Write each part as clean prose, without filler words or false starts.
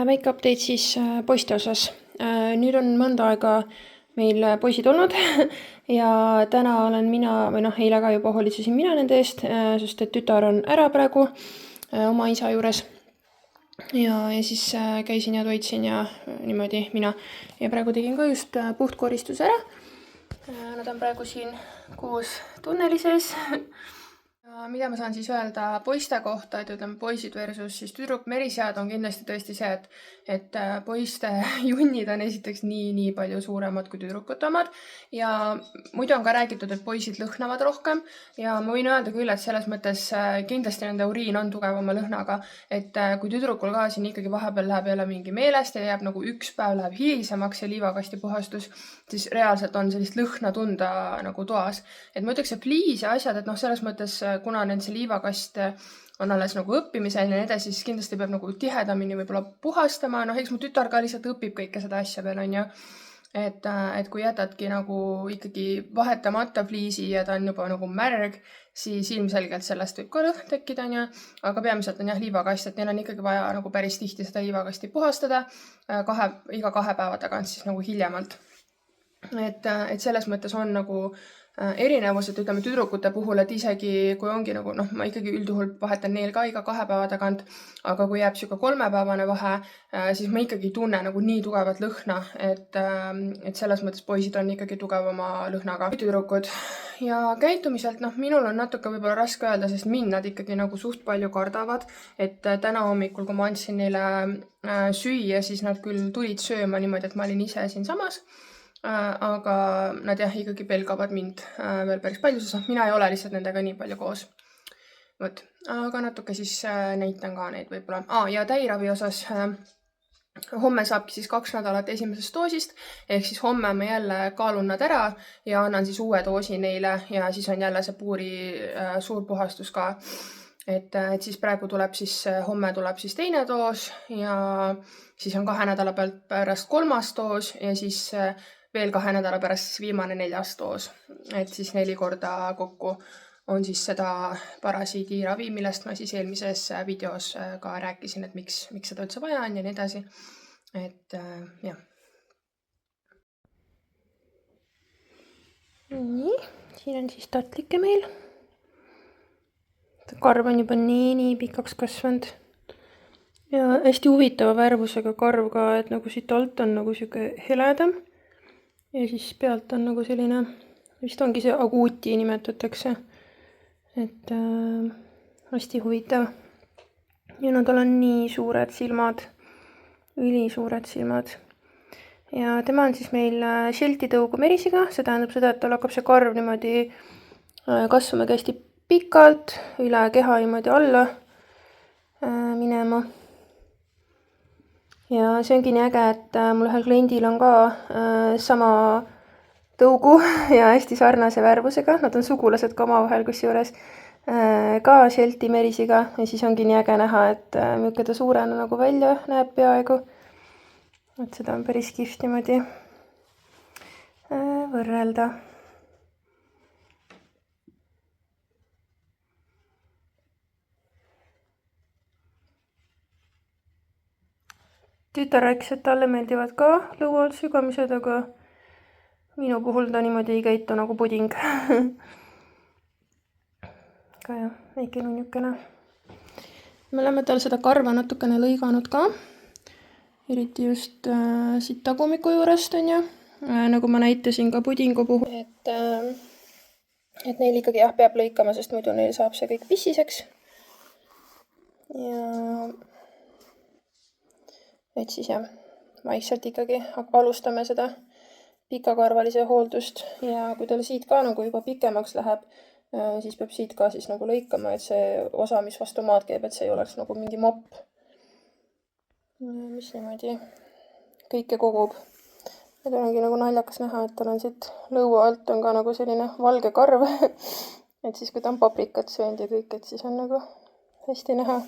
Väike update siis poiste osas. Nüüd on mõnda aega meil poisid olnud ja täna olen mina, või eile ka juba hoolitsesin mina nende eest, sest et tütar on ära praegu oma isa juures. Ja siis käisin ja toitsin ja niimoodi mina. Ja praegu tegin ka just puhtkoristuse ära. Nad on praegu siin koos tunneli sees. Mida ma saan siis öelda poiste kohta, et ütleme poisid versus siis tüdruk. Merisead on kindlasti tõesti see, et poiste junnid on esiteks nii palju suuremad kui tüdrukute omad. Ja muidu on ka räägitud, et poisid lõhnavad rohkem ja ma võin öelda küll, et selles mõttes kindlasti nende uriin on tugevama lõhnaga. Et kui tüdrukul ka siin ikkagi vahepeal läheb jälle mingi meelest ja jääb nagu üks päev läheb hilisemaks ja liivakasti puhastus, siis reaalselt on sellist lõhna tunda nagu toas. Et ma ütleks, et pliis ja asjad, et selles mõttes kuna nende liivakast on alles nagu õppimisel ja edasi, siis kindlasti peab nagu tihedamini võib-olla puhastama. Eks mu tütar ka lihtsalt õpib kõike seda asja veel, on ju. Et kui jätadki nagu ikkagi vahetamata pliisi ja ta on juba nagu märg, siis ilmselgelt sellest võib ka lõhn tekkida, on ju. Aga peamiselt on jah liivakast, et neil on ikkagi vaja nagu päris tihti seda liivakasti puhastada iga 2 päeva tagant siis nagu hiljemalt. Et selles mõttes on nagu erinevus, et ütleme tüdrukute puhul, et isegi kui ongi nagu, ma ikkagi üldjuhul vahetan neil ka iga 2 päeva tagant, aga kui jääb siuke 3-päevane vahe, siis ma ikkagi ei tunne nagu nii tugevat lõhna, et selles mõttes poisid on ikkagi tugevama lõhnaga tüdrukud. Ja käitumiselt, minul on natuke võib-olla raske öelda, sest mind nad ikkagi nagu suht palju kardavad, et täna hommikul, kui ma andsin neile süüa, siis nad küll tulid sööma niimoodi, et ma olin ise siinsamas. Aga nad jah ikkagi pelgavad mind veel päris palju, sest mina ei ole lihtsalt nendega nii palju koos. Võt. Aga natuke siis näitan ka neid võib-olla. Ja täiravi osas homme saabki siis 2 nädalat esimesest doosist, ehk siis homme ma jälle kaalun nad ära ja annan siis uue doosi neile ja siis on jälle see puuri suur puhastus ka. Et siis praegu tuleb siis, homme tuleb siis teine doos ja siis on 2 nädala pärast 3. doos ja siis veel 2 nädala pärast siis viimane 4. doos. Et siis 4 korda kokku on siis seda parasiidiravi, millest ma siis eelmises videos ka rääkisin, et miks seda üldse vaja on ja nii edasi. Et jah. Nii, siin on siis tatlike meil. Karv on juba nii pikaks kasvanud. Ja hästi huvitava värvusega karv ka, et nagu siit alt on nagu siuke heledam. Ja siis pealt on nagu selline, vist ongi see aguuti nimetatakse. Et hästi huvitav. Ja nadal on nii suured silmad, ülisuured silmad. Ja tema on siis meil šeltitõugu merisiga. See tähendab seda, et tal hakkab see karv niimoodi kasvama hästi pikalt, üle keha niimoodi alla minema. Ja see ongi nii äge, et mul ühel kliendil on ka sama tõugu ja hästi sarnase värvusega. Nad on sugulased ka omavahel kusjuures ka šelti merisiga ja siis ongi nii äge näha, et milline ta suurena nagu välja näeb peaaegu. Et seda on päris kihvt niimoodi võrrelda. Tütar rääkis, et talle meeldivad ka lõualt sügamised, aga minu puhul ta niimoodi ei käitu nagu puding. Aga jah, väike nunnukene. Me oleme tal seda karva natukene lõiganud ka. Eriti just siit tagumiku juurest on ju. Nagu ma näitasin ka pudingu puhul. Et neil ikkagi jah peab lõikama, sest muidu neil saab see kõik pissiseks. Ja et siis jah, vaikselt ikkagi alustame seda pikakarvalise hooldust ja kui tal siit ka nagu juba pikemaks läheb, siis peab siit ka siis nagu lõikama, et see osa, mis vastu maad käib, et see ei oleks nagu mingi mopp, mis niimoodi kõike kogub. Ja tal ongi nagu naljakas näha, et tal on siit lõua alt on ka nagu selline valge karv, et siis kui ta on paprikat söönud ja kõik, et siis on nagu hästi näha.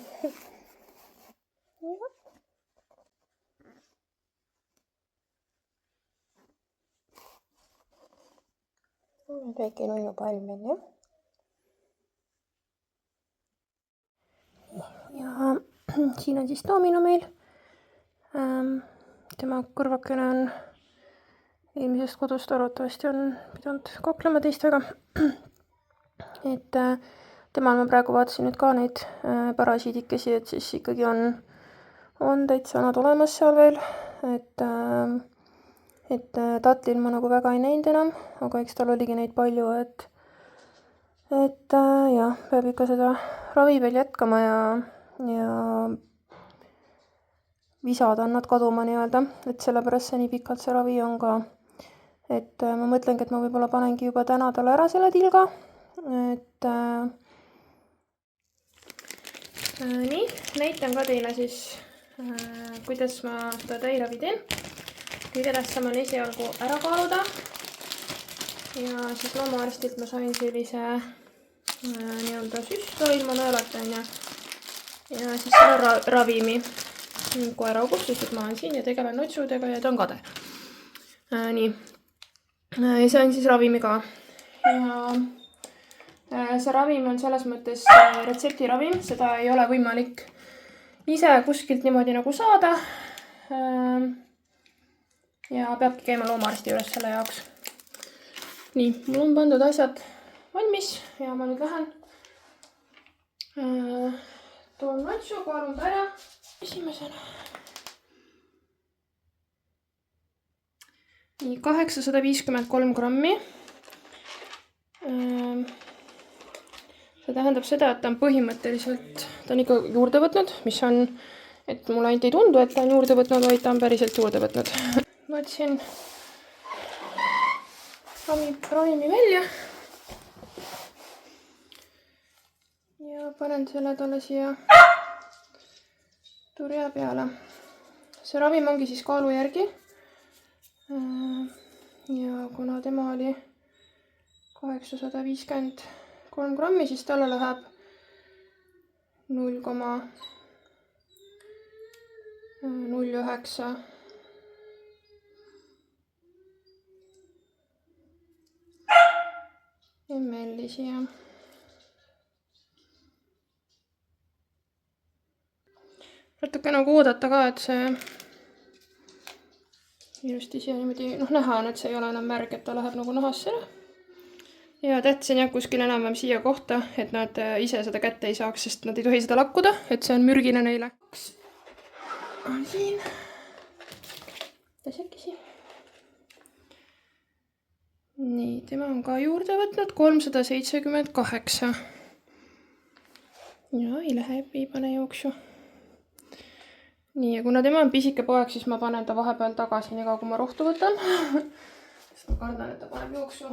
Väike nunnu palm meil, jah. Ja siin on siis Domino meil. tema kõrvakene on eelmisest kodust, arvatavasti on pidanud kaklema teistega. Et temal ma praegu vaatasin nüüd ka neid parasiidikesi, et siis ikkagi on täitsa nad olemas seal veel, et tatlil ma nagu väga ei näinud enam, aga eks tal oligi neid palju, et jah, peab ikka seda ravi veel jätkama ja visada on nad kaduma nii-öelda, et sellepärast see nii pikalt see ravi on ka. Et ma mõtlengi, et ma võib-olla panengi juba täna talle ära selle tilga, et nii, näitan ka teile siis, kuidas ma seda täiravi teen. Kõige tähtsam on esialgu ära kaaluda ja siis loomaarstilt ma sain sellise nii-öelda süstla ilma nõelata ja siis selle ravimi koeraugus, sest et ma olen siin ja tegelen notsudega ja ta on kade. Nii, ja see on siis ravimi ka. Ja see ravim on selles mõttes retseptiravim, seda ei ole võimalik ise kuskilt niimoodi nagu saada. Ja peabki käima loomaarsti juures selle jaoks. Nii, mul on pandud asjad valmis ja ma nüüd lähen toon notsu, kaalun ta ära esimesena. Nii, 853 grammi. See tähendab seda, et ta on põhimõtteliselt, ta on ikka juurde võtnud, mis on, et mulle ainult ei tundu, et ta on juurde võtnud, vaid ta on päriselt juurde võtnud. Võtsin ravimi välja ja panen selle talle siia turja peale. See ravim ongi siis kaalu järgi. Ja kuna tema oli 853 grammi, siis talle läheb 0,09 ml siia. Natuke nagu oodata ka, et see ilusti siia niimoodi, näha on, et see ei ole enam märg, et ta läheb nagu nahassele. Ja tähtsin jah kuskil enam siia kohta, et nad ise seda kätte ei saaks, sest nad ei tohi seda lakkuda, et see on mürgine neile. On siin tasekesi. Nii, tema on ka juurde võtnud 378. Ja ei lähe, ei pane jooksu. Nii, ja kuna tema on pisike poeg, siis ma panen ta vahepeal tagasi, nii kui ma rohtu võtan. Sest ma kardan, et ta paneb jooksu.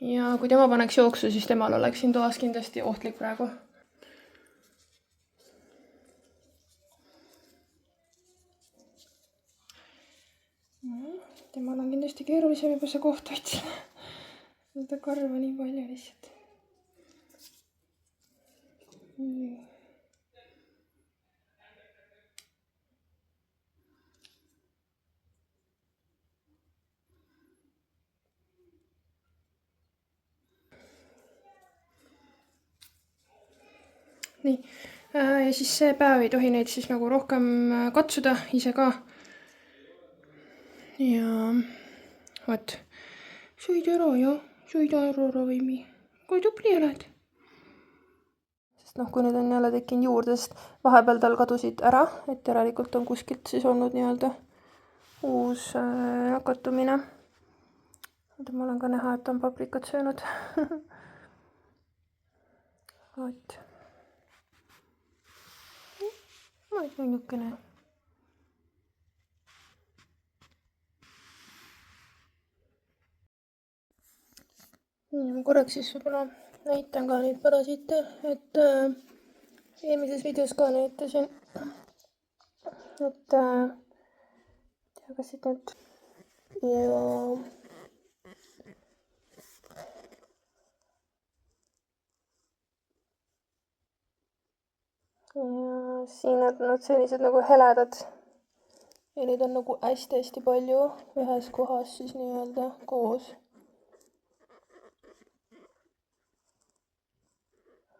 Ja kui tema paneks jooksu, siis temal oleks siin toas kindlasti ohtlik praegu. Temal on kindlasti keerulisem juba see koht otsida. Seda karva nii palju lihtsalt. Nii, ja siis see päev ei tohi neid siis nagu rohkem katsuda ise ka. Ja võt, sõid ära ja sõid ära ravimi. Kui tubli oled? Sest kui nüüd on jälle tekkinud juurde, sest vahepeal tal kadusid ära, et järelikult on kuskilt siis olnud nii-öelda uus nakatumine. Ma olen ka näha, et on paprikat söönud. Võt. Ma ei niukene. Ma korraks siis võib-olla näitan ka neid parasiite, et eelmises videos ka näitasin, et tea, kas siit nüüd ja siin on nad sellised nagu heledad ja neid on nagu hästi-hästi palju ühes kohas siis nii-öelda koos.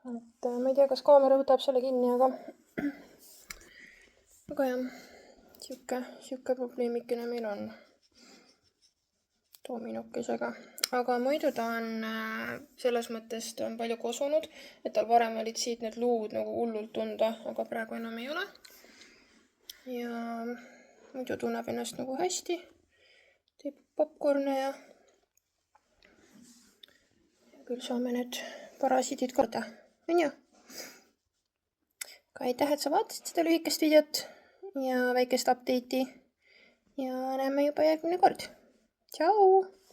Et ma ei tea, kas kaamera võtab selle kinni, aga jah, Siuke probleemikene meil on dominokesega. Aga muidu ta on selles mõttes, ta on palju kosunud, et tal varem olid siit need luud nagu hullult tunda, aga praegu enam ei ole. Ja muidu tunneb ennast nagu hästi. Teeb popcorne ja küll saame need parasiidid korda, on ju? Aga aitäh, et sa vaatasid seda lühikest videot ja väikest update'i ja näeme juba järgmine kord. Tšau!